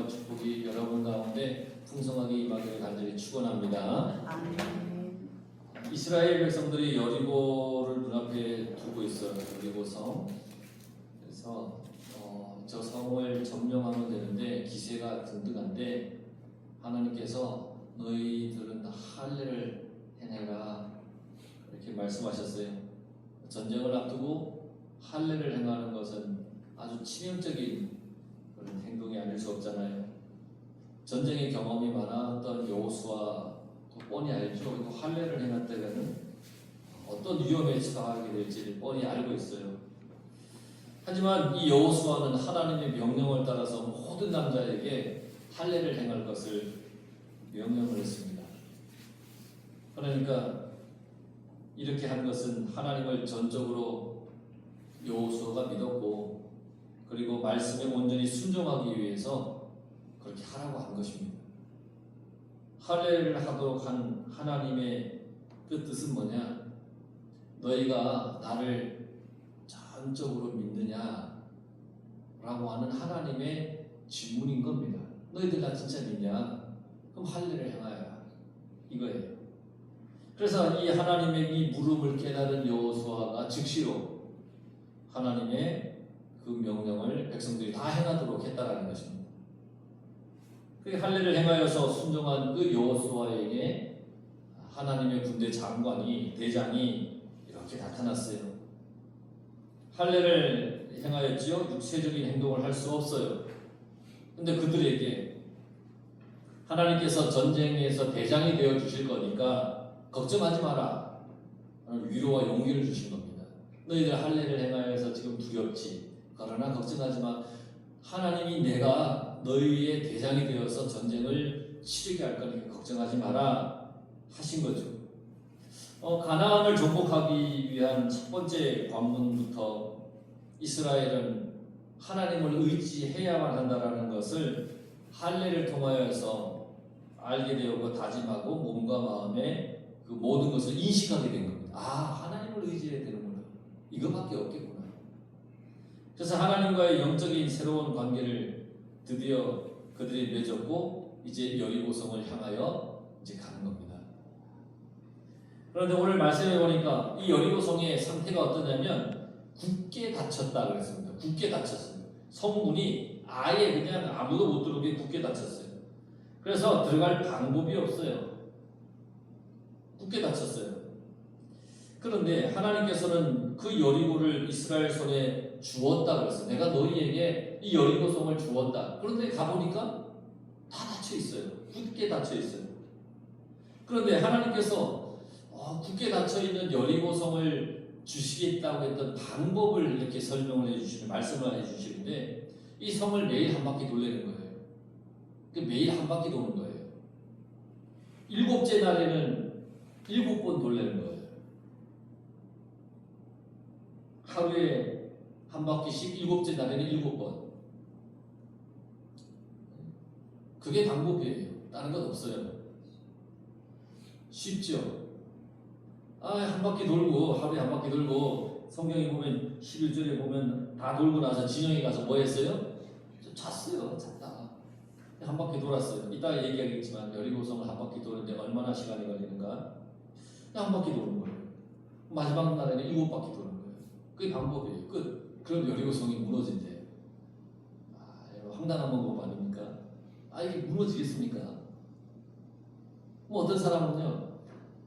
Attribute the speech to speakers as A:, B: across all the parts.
A: 축복이 여러분 가운데 풍성하게 임하기를 간절히 축원합니다.
B: 아멘.
A: 이스라엘 백성들이 여리고를 눈앞에 두고 있어요. 여리고 성. 그래서 저 성을 점령하면 되는데 기세가 등등한데 하나님께서 너희들은 할례를 해내라 이렇게 말씀하셨어요. 전쟁을 앞두고 할례를 행하는 것은 아주 치명적인 그런 행동이 아닐 수 없잖아요. 전쟁의 경험이 많았던 여호수아 뻔히 알죠. 그리고 할례를 해놨다가는 어떤 위험에 처하게 될지를 뻔히 알고 있어요. 하지만 이 여호수아는 하나님의 명령을 따라서 모든 남자에게 할례를 행할 것을 명령을 했습니다. 그러니까 이렇게 한 것은 하나님을 전적으로 여호수아가 믿었고 그리고 말씀에 온전히 순종하기 위해서 그렇게 하라고 한 것입니다. 할례를 하도록 한 하나님의 그 뜻은 뭐냐? 너희가 나를 전적으로 믿느냐? 라고 하는 하나님의 질문인 겁니다. 너희들 나 진짜 믿냐? 그럼 할례를 행하여라. 이거예요. 그래서 이 하나님의 이 물음을 깨달은 여호수아가 즉시로 하나님의 그 명령을 백성들이 다 행하도록 했다라는 것입니다. 그 할례를 행하여서 순종한 그 여호수아에게 하나님의 군대 장관이 대장이 이렇게 나타났어요. 할례를 행하였지요. 육체적인 행동을 할 수 없어요. 근데 그들에게 하나님께서 전쟁에서 대장이 되어 주실 거니까 걱정하지 마라. 위로와 용기를 주신 겁니다. 너희들 할례를 행하여서 지금 두렵지. 그러나 걱정하지 마. 하나님이 내가 너희의 대장이 되어서 전쟁을 치르게 할 거니까 걱정하지 마라 하신 거죠. 가나안을 정복하기 위한 첫 번째 관문부터 이스라엘은 하나님을 의지해야만 한다라는 것을 할례를 통하여서 알게 되었고 다짐하고 몸과 마음에 그 모든 것을 인식하게 된 겁니다. 하나님을 의지해야 되는구나. 이거밖에 없겠구나. 그래서 하나님과의 영적인 새로운 관계를 드디어 그들이 맺었고 이제 여리고성을 향하여 이제 가는 겁니다. 그런데 오늘 말씀해 보니까 이 여리고성의 상태가 어떠냐면 굳게 닫혔다 그랬습니다. 굳게 닫혔어요. 성문이 아예 그냥 아무도 못 들어오게 굳게 닫혔어요. 그래서 들어갈 방법이 없어요. 굳게 닫혔어요. 그런데 하나님께서는 그 여리고를 이스라엘 손에 주었다 그랬어요. 내가 너희에게 이 여리고성을 주었다. 그런데 가보니까 다 닫혀 있어요. 굳게 닫혀 있어요. 그런데 하나님께서 굳게 닫혀 있는 여리고성을 주시겠다고 했던 방법을 이렇게 설명을 해주시는 말씀을 해주시는데 이 성을 매일 한 바퀴 돌리는 거예요. 매일 한 바퀴 도는 거예요. 7째 날에는 7번 돌리는 거예요. 하루에 한 바퀴씩 7째 날에는 7번. 그게 방법이에요. 다른 건 없어요. 쉽죠? 한 바퀴 돌고, 하루에 한 바퀴 돌고, 성경에 보면 11절에 보면 다 돌고 나서 진영에 가서 뭐 했어요? 잤어요. 잤다가. 한 바퀴 돌았어요. 이따가 얘기하겠지만 여리고성을 한 바퀴 도는데 얼마나 시간이 걸리는가? 한 바퀴 도는 거예요. 마지막 날에는 7바퀴 도는 거예요. 그게 방법이에요. 끝. 그럼 여리고성이 무너진대. 황당한 방법 아닙니까? 이게 무너지겠습니까? 어떤 사람은요,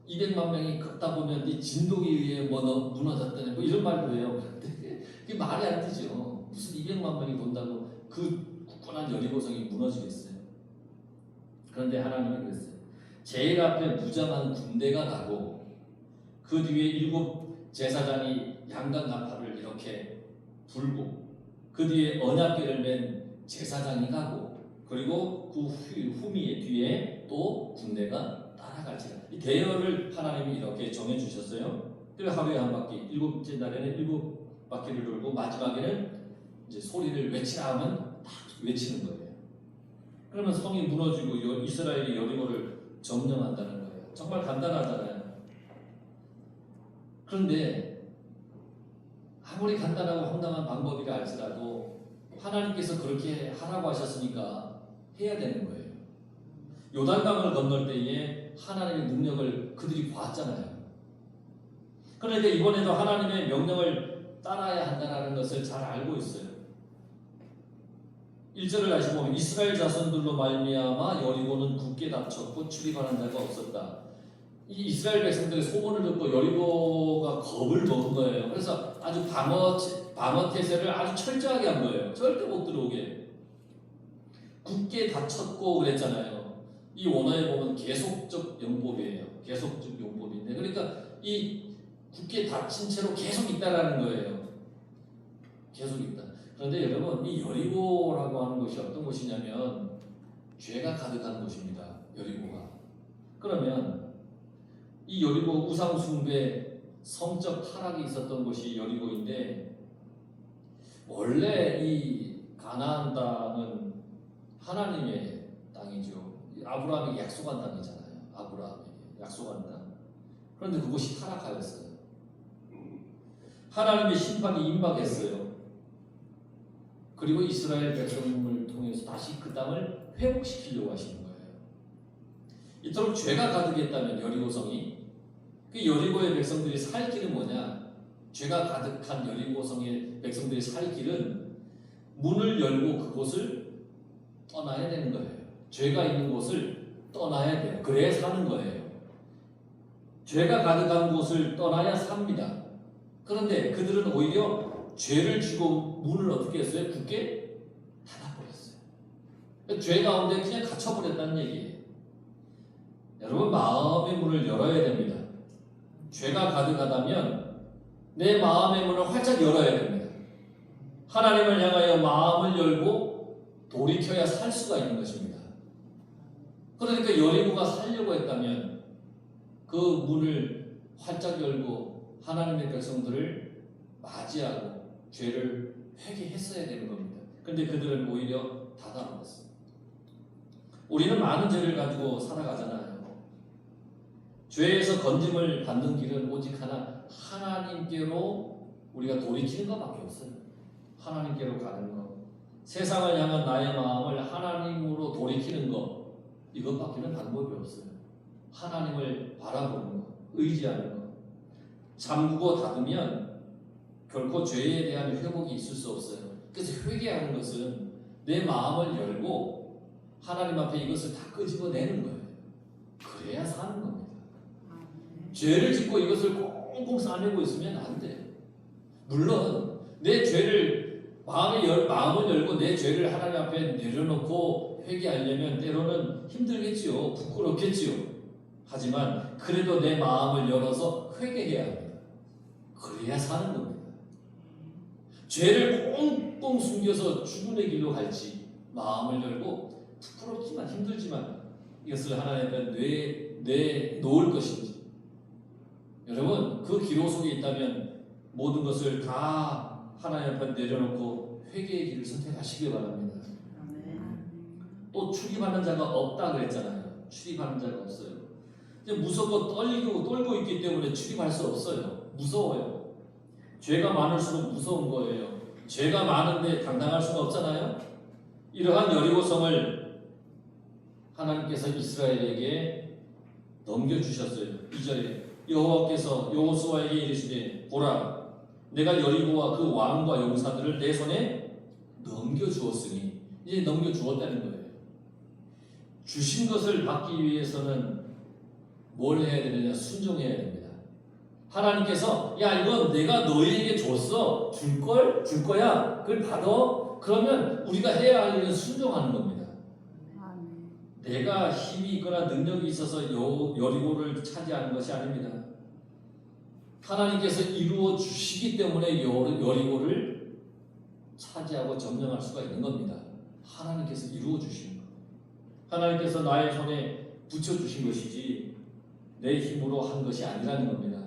A: 200만 명이 걷다 보면 이 진동에 의해 무너졌다는 이런 말도 해요. 그게 말이 안 되죠. 무슨 200만 명이 돈다고 그 굳건한 여리고성이 무너지겠어요. 그런데 하나님이 그랬어요. 제일 앞에 무장한 군대가 나고 그 뒤에 7 제사장이 양각 나팔을 이렇게 불고 그 뒤에 언약궤를 맨 제사장이 가고 그리고 그 후미에 뒤에 또 군대가 따라갈지라. 이 대열을 하나님이 이렇게 정해주셨어요. 그래서 하루에 한 바퀴, 7째 날에는 7바퀴를 돌고 마지막에는 이제 소리를 외치라 하면 다 외치는 거예요. 그러면 성이 무너지고 이스라엘이 여리고를 점령한다는 거예요. 정말 간단하잖아요. 그런데 아무리 간단하고 황당한 방법이라 할지라도 하나님께서 그렇게 하라고 하셨으니까 해야 되는 거예요. 요단강을 건널 때에 하나님의 능력을 그들이 봤잖아요. 그러니까 이번에도 하나님의 명령을 따라야 한다는 것을 잘 알고 있어요. 1절을 다시 보면 이스라엘 자손들로 말미암아 여리고는 굳게 닫혔고 출입하는 자가 없었다. 이 이스라엘 백성들의 소문을 듣고 여리고가 겁을 먹은 거예요. 그래서 아주 방어 태세를 아주 철저하게 한 거예요. 절대 못 들어오게. 굳게 닫혔고 그랬잖아요. 이 원어에 보면 계속적 용법이에요. 계속적 용법인데, 그러니까 이 굳게 닫힌 채로 계속 있다라는 거예요. 계속 있다. 그런데 여러분, 이 여리고라고 하는 곳이 어떤 곳이냐면 죄가 가득한 곳입니다. 여리고가. 그러면 이 여리고 우상 숭배, 성적 타락이 있었던 곳이 여리고인데, 원래 이 가나안 땅은 하나님의 땅이죠. 아브라함에게 약속한 땅이잖아요. 아브라함에게 약속한 땅. 그런데 그곳이 타락하였어요. 하나님의 심판이 임박했어요. 그리고 이스라엘 백성을 통해서 다시 그 땅을 회복시키려고 하시는 거예요. 이토록 죄가 가득했다면 여리고성이, 그 여리고의 백성들이 살 길은 뭐냐? 죄가 가득한 여리고성의 백성들이 살 길은 문을 열고 그곳을 떠나야 되는 거예요. 죄가 있는 곳을 떠나야 돼요. 그래야 사는 거예요. 죄가 가득한 곳을 떠나야 삽니다. 그런데 그들은 오히려 죄를 쥐고 문을 어떻게 했어요? 굳게 닫아버렸어요. 죄 가운데 그냥 갇혀버렸다는 얘기예요. 여러분, 마음의 문을 열어야 됩니다. 죄가 가득하다면 내 마음의 문을 활짝 열어야 됩니다. 하나님을 향하여 마음을 열고 돌이켜야 살 수가 있는 것입니다. 그러니까 여리고가 살려고 했다면 그 문을 활짝 열고 하나님의 백성들을 맞이하고 죄를 회개했어야 되는 겁니다. 그런데 그들은 오히려 닫아버렸어요. 우리는 많은 죄를 가지고 살아가잖아요. 죄에서 건짐을 받는 길은 오직 하나, 하나님께로 우리가 돌이키는 것밖에 없어요. 하나님께로 가는 것, 세상을 향한 나의 마음을 하나님으로 돌이키는 것, 이것밖에는 방법이 없어요. 하나님을 바라보는 것, 의지하는 것. 잠그고 닫으면 결코 죄에 대한 회복이 있을 수 없어요. 그래서 회개하는 것은 내 마음을 열고 하나님 앞에 이것을 다 끄집어내는 거예요. 그래야 사는 겁니다. 죄를 짓고 이것을 꽁꽁 싸매고 있으면 안 돼요. 물론 내 죄를 마음을 열고 내 죄를 하나님 앞에 내려놓고 회개하려면 때로는 힘들겠지요. 부끄럽겠지요. 하지만 그래도 내 마음을 열어서 회개해야 합니다. 그래야 사는 겁니다. 죄를 꽁꽁 숨겨서 죽음의 길로 갈지 마음을 열고 부끄럽지만 힘들지만 이것을 하나님 앞에 내놓을 것인지, 여러분, 그 기로 속에 있다면 모든 것을 다 하나님 앞에 내려놓고 회개의 길을 선택하시기 바랍니다. 또 출입하는 자가 없다 그랬잖아요. 출입하는 자가 없어요. 이제 무섭고 떨고 있기 때문에 출입할 수 없어요. 무서워요. 죄가 많을수록 무서운 거예요. 죄가 많은데 당당할 수가 없잖아요. 이러한 여리고성을 하나님께서 이스라엘에게 넘겨주셨어요. 2절에 여호와께서 여호수아에게 이르시되 보라, 내가 여리고와 그 왕과 용사들을 내 손에 넘겨주었으니, 이제 넘겨주었다는 거예요. 주신 것을 받기 위해서는 뭘 해야 되느냐? 순종해야 됩니다. 하나님께서 야, 이건 내가 너희에게 줬어. 줄 거야. 그걸 받아. 그러면 우리가 해야 할 일은 순종하는 겁니다. 내가 힘이 있거나 능력이 있어서 여리고를 차지하는 것이 아닙니다. 하나님께서 이루어 주시기 때문에 여리고를 차지하고 점령할 수가 있는 겁니다. 하나님께서 이루어 주신 것. 하나님께서 나의 손에 붙여주신 것이지 내 힘으로 한 것이 아니라는 겁니다.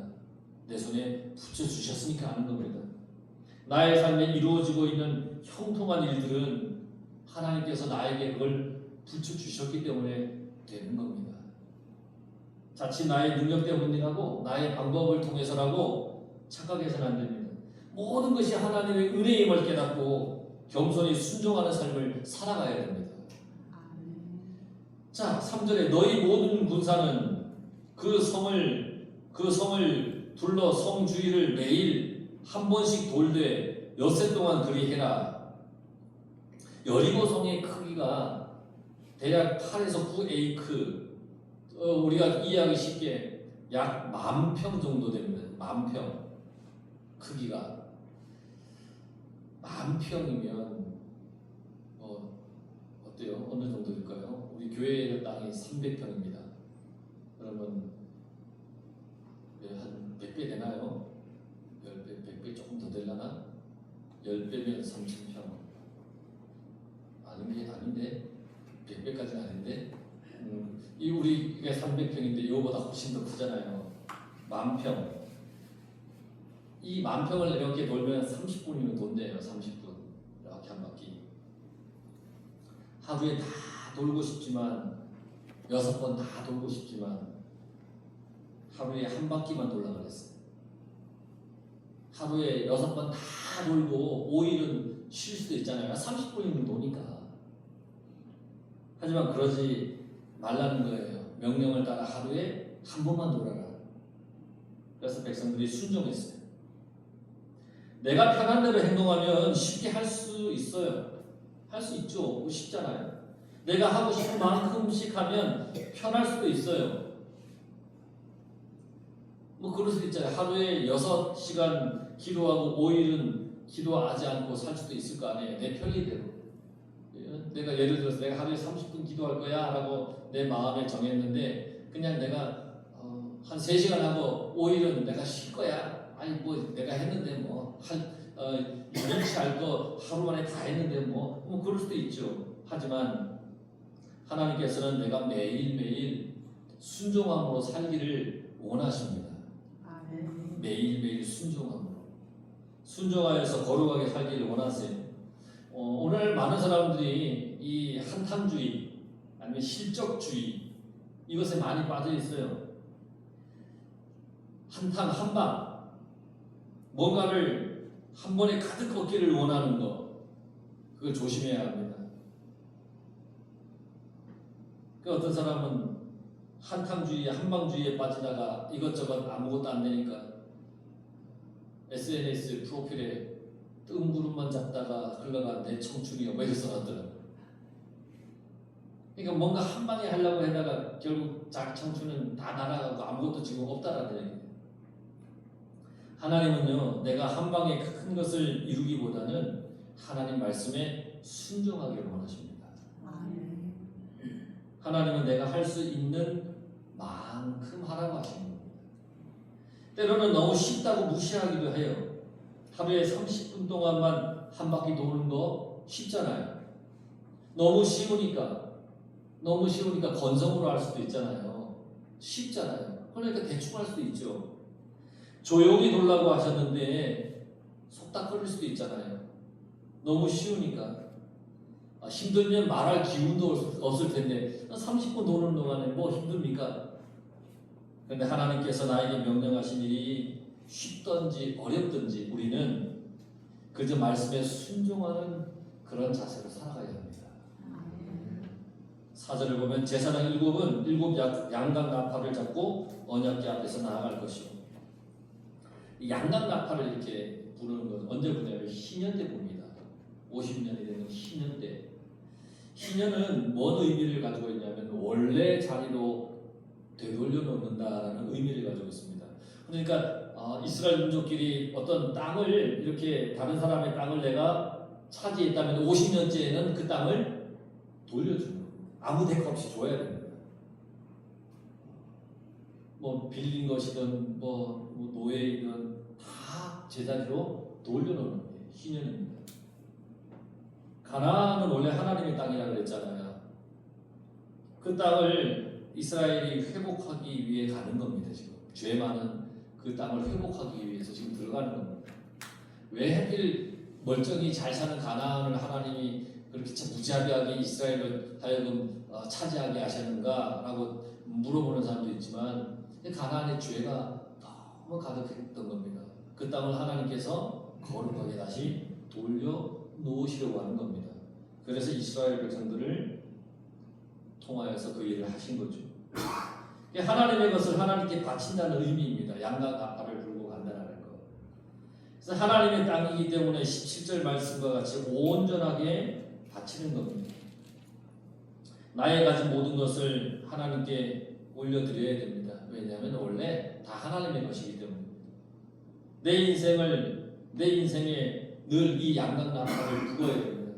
A: 내 손에 붙여주셨으니까 하는 겁니다. 나의 삶에 이루어지고 있는 형통한 일들은 하나님께서 나에게 그걸 붙여주셨기 때문에 되는 겁니다. 자칫 나의 능력 때문이라고, 나의 방법을 통해서라고 착각해서는 안 됩니다. 모든 것이 하나님의 은혜임을 깨닫고 겸손히 순종하는 삶을 살아가야 됩니다. 자, 3절에 너희 모든 군사는 그 성을 둘러 성 주위를 매일 한 번씩 돌되 엿새 동안 그리 해라. 여리고 성의 크기가 대략 8에서 9에이크, 우리가 이해하기 쉽게 약 10,000평 정도 됩니다. 10,000평 크기가 10,000평이면 어때요? 어느 정도일까요? 우리 교회의 땅이 300평입니다. 그러면 한 100배 되나요? 10배, 100배 조금 더 되려나? 10배면 3,000평. 아닌데 100배까지는 아닌데 이 우리가 300평인데 이거보다 훨씬 더 크잖아요. 10,000평. 이 10,000평을 이렇게 돌면 30분이면 돈대요. 30분 이렇게 한 바퀴. 하루에 다 돌고 싶지만 6번 다 돌고 싶지만 하루에 한 바퀴만 돌라 그랬어요. 하루에 6번 다 돌고 5일은 쉴 수도 있잖아요. 30분이면 노니까. 하지만 그러지 말라는 거예요. 명령을 따라 하루에 한 번만 돌아라. 그래서 백성들이 순종했어요. 내가 편한 대로 행동하면 쉽게 할 수 있어요. 할 수 있죠. 쉽잖아요. 내가 하고 싶은 만큼씩 하면 편할 수도 있어요. 그럴 수도 있잖아요. 하루에 6시간 기도하고 5일은 기도하지 않고 살 수도 있을 거 아니에요. 내 편리대로. 내가 예를 들어서 내가 하루에 30분 기도할 거야 라고 내 마음에 정했는데 그냥 내가 한 3시간 하고 5일은 내가 쉴 거야. 아니 내가 했는데 눈치 알 거 하루 만에 다 했는데 그럴 수도 있죠. 하지만 하나님께서는 내가 매일매일 순종함으로 살기를 원하십니다. 매일매일 순종하여서 거룩하게 살기를 원하세요. 오늘 많은 사람들이 이 한탕주의 아니면 실적주의 이것에 많이 빠져 있어요. 한방 뭔가를 한 번에 가득 얻기를 원하는 거 그걸 조심해야 합니다. 어떤 사람은 한탕주의, 한방주의에 빠지다가 이것저것 아무것도 안 되니까 SNS 프로필에 뜬구름만 잡다가 흘러간 내 청춘이요 뭐 이렇게 써놨더라고요. 그러니까 뭔가 한 방에 하려고 하다가 결국 자기 청춘은 다 날아가고 아무것도 지금 없다라는 얘기예요. 하나님은요 내가 한 방에 큰 것을 이루기보다는 하나님 말씀에 순종하기를 원하십니다. 하나님은 내가 할 수 있는 만큼 하라고 하시는 겁니다. 때로는 너무 쉽다고 무시하기도 해요. 하루에 30분 동안만 한 바퀴 도는 거 쉽잖아요. 너무 쉬우니까 건성으로 할 수도 있잖아요. 쉽잖아요. 그러니까 대충 할 수도 있죠. 조용히 돌라고 하셨는데 속닥거릴 수도 있잖아요. 너무 쉬우니까. 힘들면 말할 기운도 없을 텐데 30분 도는 동안에 뭐 힘듭니까? 그런데 하나님께서 나에게 명령하신 일이 쉽든지 어렵든지 우리는 그저 말씀에 순종하는 그런 자세로 살아가야 합니다. 4절을 보면 제사장 7은 7 양각 나팔을 잡고 언약궤 앞에서 나아갈 것이요. 이 양각 나팔을 이렇게 부르는 것은 언제 부냐면 희년 때 봅니다. 50년이 되는 희년 때. 희년은 뭔 의미를 가지고 있냐면 원래 자리로 되돌려 놓는다라는 의미를 가지고 있습니다. 그러니까 이스라엘 민족끼리 어떤 땅을 이렇게 다른 사람의 땅을 내가 차지했다면 50년째에는 그 땅을 돌려주는 거예요. 아무 대가 없이 줘야 됩니다. 빌린 것이든 노예이든 다 제자리로 돌려놓는 거예요. 희년입니다. 가나안은 원래 하나님의 땅이라고 그랬잖아요. 그 땅을 이스라엘이 회복하기 위해 가는 겁니다. 지금 죄 많은 그 땅을 회복하기 위해서 지금 들어가는 겁니다. 왜 하필 멀쩡히 잘 사는 가나안을 하나님이 그렇게 무자비하게 이스라엘을 하여금 차지하게 하셨는가라고 물어보는 사람도 있지만 가나안의 죄가 너무 가득했던 겁니다. 그 땅을 하나님께서 거룩하게 다시 돌려 놓으시려고 하는 겁니다. 그래서 이스라엘 백성들을 통하여서 그 일을 하신 거죠. 하나님의 것을 하나님께 바친다는 의미입니다. 양과 나팔을 불고 간다는 거. 그래서 하나님의 땅이기 때문에 17절 말씀과 같이 온전하게 바치는 겁니다. 나의 가진 모든 것을 하나님께 올려드려야 됩니다. 왜냐하면 원래 다 하나님의 것이기 때문에 내 인생에 늘 이 양각 나팔을 불어야 됩니다.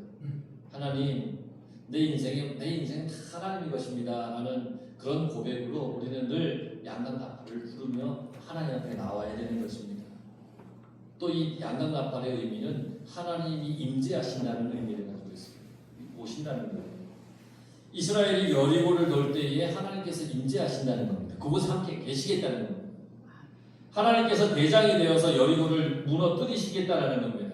A: 하나님, 내 인생 다 하나님의 것입니다 라는 그런 고백으로 우리는 늘 양각 나팔을 부르며 하나님 앞에 나와야 되는 것입니다. 또 이 양각 나팔의 의미는 하나님이 임재하신다는 의미를 가지고 있습니다. 오신다는 거예요. 이스라엘이 여리고를 돌 때에 하나님께서 임재하신다는 겁니다. 그곳에 함께 계시겠다는 겁니다. 하나님께서 대장이 되어서 여리고를 무너뜨리시겠다는 겁니다.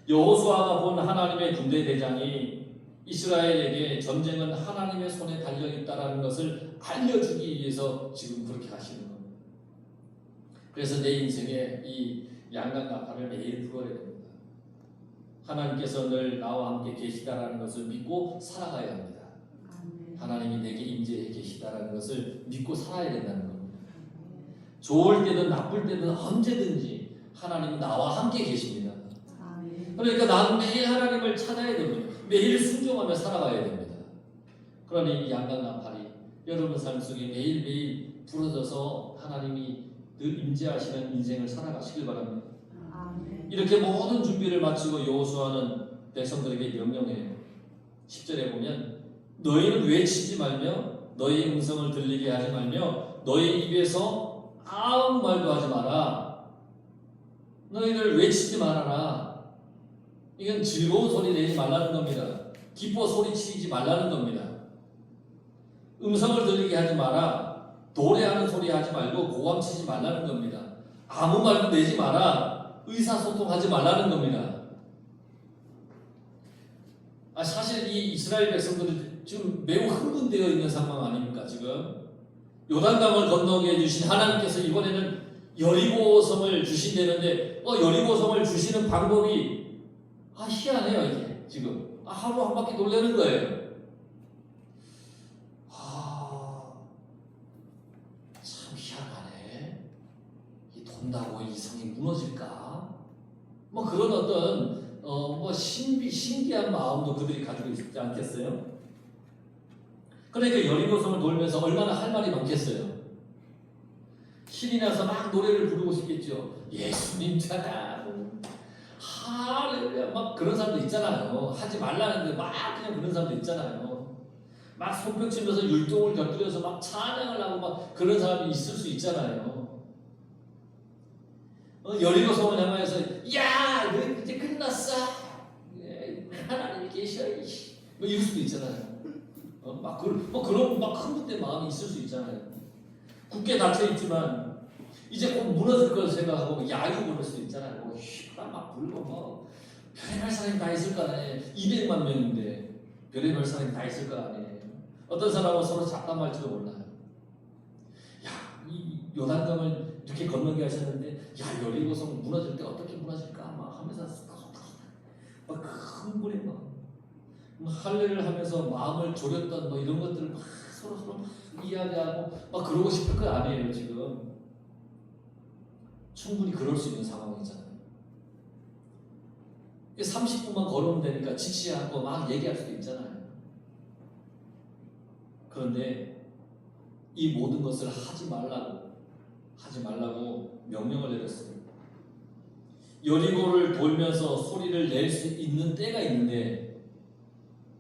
A: 여호수아가 본 하나님의 군대 대장이 이스라엘에게 전쟁은 하나님의 손에 달려있다는 것을 알려주기 위해서 지금 그렇게 하시는 겁니다. 그래서 내 인생에 이 양각 나팔을 매일 불어야 됩니다. 하나님께서 늘 나와 함께 계시다라는 것을 믿고 살아가야 합니다. 하나님이 내게 임재해 계시다라는 것을 믿고 살아야 된다는 겁니다. 좋을 때든 나쁠 때든 언제든지 하나님은 나와 함께 계십니다. 그러니까 나는 매일 하나님을 찾아야 됩니다. 매일 순종하며 살아가야 됩니다. 그러니 이 양각 나팔이 여러분 삶 속에 매일매일 부러져서 하나님이 늘 임재하시는 인생을 살아가시길 바랍니다. 이렇게 모든 준비를 마치고 여호수아는 백성들에게 명령해요. 10절에 보면 너희는 외치지 말며 너희의 음성을 들리게 하지 말며 너희 입에서 아무 말도 하지 마라. 너희들 외치지 말아라. 이건 즐거운 소리 내지 말라는 겁니다. 기뻐 소리치지 말라는 겁니다. 음성을 들리게 하지 마라. 노래하는 소리 하지 말고 고함치지 말라는 겁니다. 아무 말도 내지 마라. 의사소통하지 말라는 겁니다. 사실 이 이스라엘 백성들은 지금 매우 흥분되어 있는 상황 아닙니까? 지금 요단강을 건너게 해주신 하나님께서 이번에는 여리고성을 주신다는데 여리고성을 주시는 방법이 희한해요. 이게 지금 하루 한 바퀴 돌려는 거예요. 참 희한하네. 이 돈다고 이 성이 무너질까? 그런 어떤 신기한 마음도 그들이 가지고 있지 않겠어요? 그러니까 여리고성을 돌면서 얼마나 할 말이 많겠어요. 신이 나서 막 노래를 부르고 싶겠죠. 예수님 찬양, 할렐루야, 막 그런 사람도 있잖아요. 하지 말라는데 막 그냥 그런 사람도 있잖아요. 막 손뼉치면서 율동을 곁들여서 막 찬양을 하고 막 그런 사람이 있을 수 있잖아요. 여리고성을 향하여서 야, 너 이제 끝났어. 하나님이 계셔. 이럴 수도 있잖아요. 그런 막 흥분된 마음이 있을 수 있잖아요. 굳게 닫혀 있지만 이제 곧 무너질 걸 생각하고 야유 부를 수도 있잖아요. 막 불고 별의별 사람이 다 있을 거 아니에요. 200만 명인데 별의별 사람이 다 있을 거 아니에요. 어떤 사람은 서로 잡담할지도 몰라요. 이 요단강을 이렇게 건너게 하셨는데 여리고성 무너질 때 어떻게 무너질까 막 하면서 막 흥분해 막 할례를 하면서 마음을 졸였던 이런 것들을 막 서로 막 이야기하고 막 그러고 싶을 거 아니에요. 지금 충분히 그럴 수 있는 상황이잖아요. 30분만 걸으면 되니까 지치지 않고 막 얘기할 수도 있잖아요. 그런데 이 모든 것을 하지 말라고 명령을 내렸어요. 여리고를 돌면서 소리를 낼 수 있는 때가 있는데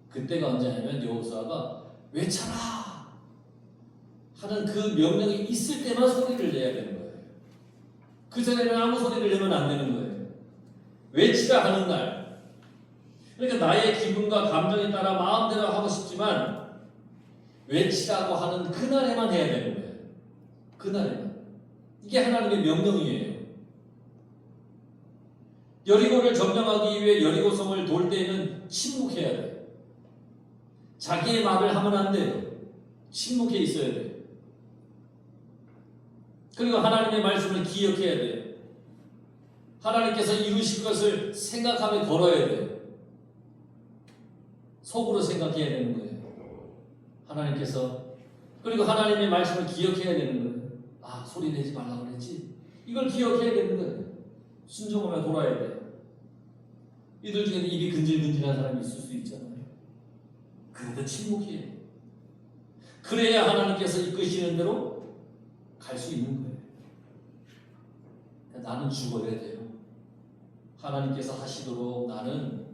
A: 그때가 언제냐면 여호수아가 외쳐라 하는 그 명령이 있을 때만 소리를 내야 되는 거예요. 그 전에는 아무 소리를 내면 안 되는 거예요. 외치라 하는 날. 그러니까 나의 기분과 감정에 따라 마음대로 하고 싶지만 외치라고 하는 그날에만 해야 되는 거예요. 그날에만. 이게 하나님의 명령이에요. 여리고를 점령하기 위해 여리고성을 돌 때에는 침묵해야 돼요. 자기의 말을 하면 안 돼요. 침묵해 있어야 돼요. 그리고 하나님의 말씀을 기억해야 돼요. 하나님께서 이루실 것을 생각하며 걸어야 돼요. 속으로 생각해야 되는 거예요. 하나님께서. 그리고 하나님의 말씀을 기억해야 되는 거예요. 아, 소리 내지 말라고 그랬지? 이걸 기억해야 되는 거예요. 순종하며 돌아야 돼요. 이들 중에는 입이 근질근질한 사람이 있을 수 있잖아요. 그런데 침묵해요. 그래야 하나님께서 이끄시는 대로 갈 수 있는 거예요. 나는 죽어야 돼요. 하나님께서 하시도록 나는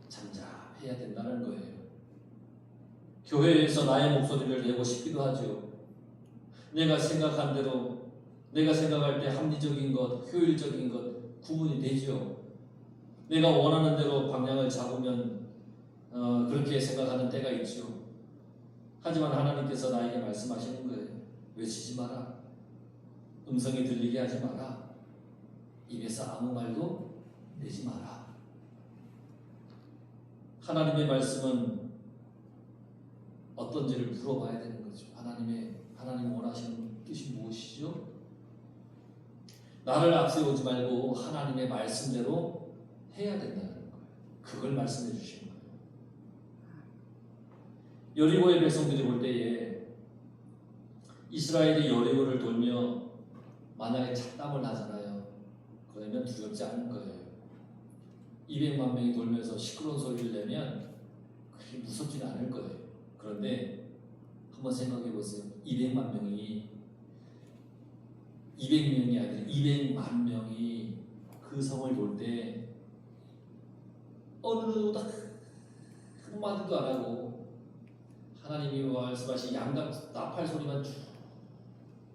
A: 잠잠해야 된다는 거예요. 교회에서 나의 목소리를 내고 싶기도 하죠. 내가 생각한 대로, 내가 생각할 때 합리적인 것, 효율적인 것 구분이 되죠. 내가 원하는 대로 방향을 잡으면 그렇게 생각하는 때가 있죠. 하지만 하나님께서 나에게 말씀하시는 거예요. 외치지 마라. 음성이 들리게 하지 마라. 입에서 아무 말도 내지 마라. 하나님의 말씀은 어떤지를 물어봐야 되는 거죠. 하나님 원하시는 뜻이 무엇이죠? 나를 앞세우지 말고 하나님의 말씀대로 해야 된다는 거예요. 그걸 말씀해 주시는 거예요. 여리고의 백성들이 볼 때에 이스라엘이 여리고를 돌며 만약에 착담을 하잖아요. 그러면 두렵지 않은 거예요. 200만 명이 돌면서 시끄러운 소리를 내면 그게 무섭지는 않을 거예요. 그런데 한번 생각해 보세요. 200만 명이 200명이 아니라 200만 명이 그 성을 돌 때 어느 누구도 한마디도 안 하고 하나님이 말씀하신 양각 나팔 소리만 쭉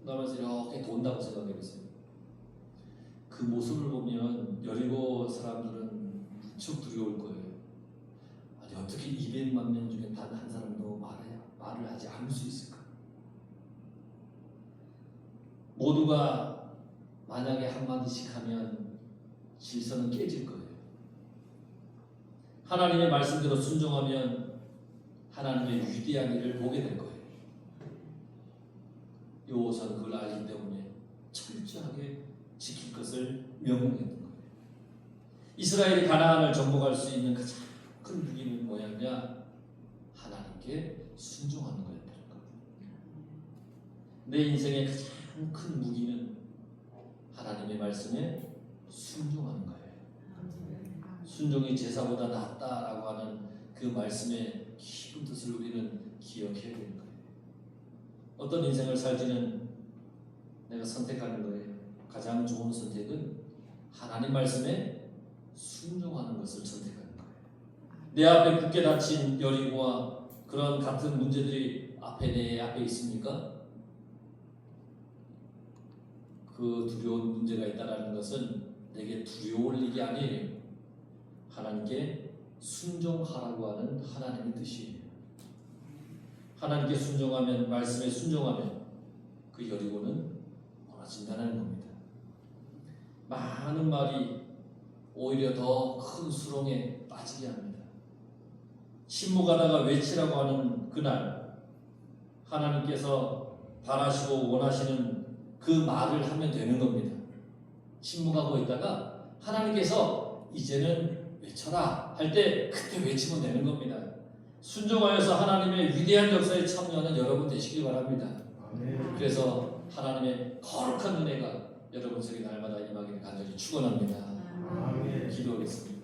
A: 나면서 이렇게 돈다고 생각해 보세요. 그 모습을 보면 여리고 사람들은 무척 두려울 거예요. 아니 어떻게 200만 명 중에 단 한 사람도 말을 하지 않을 수 있을까? 모두가 만약에 한마디씩 하면 질서는 깨질 거예요. 하나님의 말씀대로 순종하면 하나님의 위대한 일을 보게 될 거예요. 여호수아는 그걸 알기 때문에 철저하게 지킬 것을 명령했던 거예요. 이스라엘이 가나안을 정복할 수 있는 가장 큰 무기는 뭐였냐? 하나님께 순종하는 거였다는 거예요. 내 인생의 가장 큰 무기는 하나님의 말씀에 순종하는 거예요. 순종이 제사보다 낫다라고 하는 그 말씀의 깊은 뜻을 우리는 기억해야 되는 거예요. 어떤 인생을 살지는 내가 선택하는 거예요. 가장 좋은 선택은 하나님 말씀에 순종하는 것을 선택하는 거예요. 내 앞에 굳게 닫힌 여리고와 그런 같은 문제들이 내 앞에 있습니까? 그 두려운 문제가 있다는 것은 내게 두려울 일이 아니에요. 하나님께 순종하라고 하는 하나님의 뜻이에요. 하나님께 순종하면, 말씀에 순종하면 그 여리고는 무너진다는 겁니다. 많은 말이 오히려 더 큰 수렁에 빠지게 합니다. 침묵하다가 외치라고 하는 그날 하나님께서 바라시고 원하시는 그 말을 하면 되는 겁니다. 침묵하고 있다가 하나님께서 이제는 외쳐라 할 때 그때 외치면 되는 겁니다. 순종하여서 하나님의 위대한 역사에 참여하는 여러분 되시길 바랍니다. 아멘. 그래서 하나님의 거룩한 은혜가 여러분 속에 날마다 임하기를 간절히 축원합니다. 기도하겠습니다.